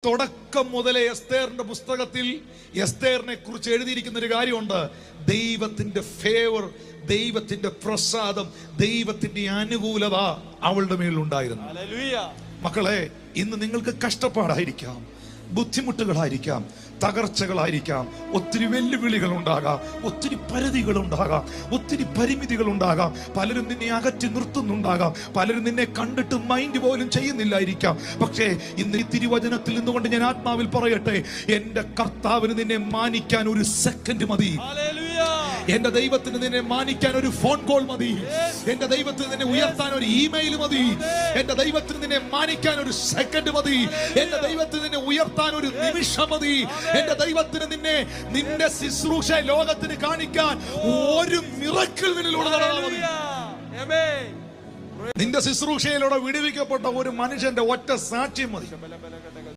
തുടക്കം മുതലേ എസ്തേറിന്റെ പുസ്തകത്തിൽ എസ്തേറിനെ കുറിച്ച് എഴുതിയിരിക്കുന്ന ഒരു കാര്യമുണ്ട്. ദൈവത്തിന്റെ ഫേവർ, ദൈവത്തിന്റെ പ്രസാദം, ദൈവത്തിന്റെ അനുകൂലത അവളുടെ മേലുണ്ടായിരുന്നു. മക്കളെ, ഇന്ന് നിങ്ങൾക്ക് കഷ്ടപ്പാടായിരിക്കാം, ബുദ്ധിമുട്ടുകളായിരിക്കാം, തകർച്ചകളായിരിക്കാം, ഒത്തിരി വെല്ലുവിളികൾ ഉണ്ടാകാം, ഒത്തിരി പരിധികൾ ഉണ്ടാകാം, ഒത്തിരി പരിമിതികൾ ഉണ്ടാകാം. പലരും നിന്നെ അകറ്റി നിർത്തുന്നുണ്ടാകാം, പലരും നിന്നെ കണ്ടിട്ട് മൈൻഡ് പോലും ചെയ്യുന്നില്ലായിരിക്കാം. പക്ഷേ ഇന്ന് ഈ തിരുവചനത്തിൽ നിന്നുകൊണ്ട് ഞാൻ ആത്മാവിൽ പറയട്ടെ, എന്റെ കർത്താവിന് നിന്നെ മാനിക്കാൻ ഒരു സെക്കൻഡ് മതി. എന്റെ ദൈവത്തിന് നിന്നെ മാനിക്കാൻ ഒരു ഫോൺ കോൾ മതി. എന്റെ ദൈവത്തിന് നിന്നെ ഉയർത്താൻ ഒരു ഇമെയിൽ മതി. എന്റെ ദൈവത്തിന് നിന്നെ മാനിക്കാൻ ഒരു സെക്കൻഡ് മതി. എന്റെ ദൈവത്തിന് നിന്നെ ഉയർത്താൻ ഒരു നിമിഷം മതി. എന്റെ ദൈവത്തിന് നിന്റെ ശുശ്രൂഷ ലോകത്തിന് കാണിക്കാൻ ഒരു മിറക്കിൾ നിന്നിലൂടെ നടന്നാൽ മതി. നിന്റെ ശുശ്രൂഷയിലൂടെ വിടുവിക്കപ്പെട്ട ഒരു മനുഷ്യന്റെ ഒറ്റ സാക്ഷ്യം മതി.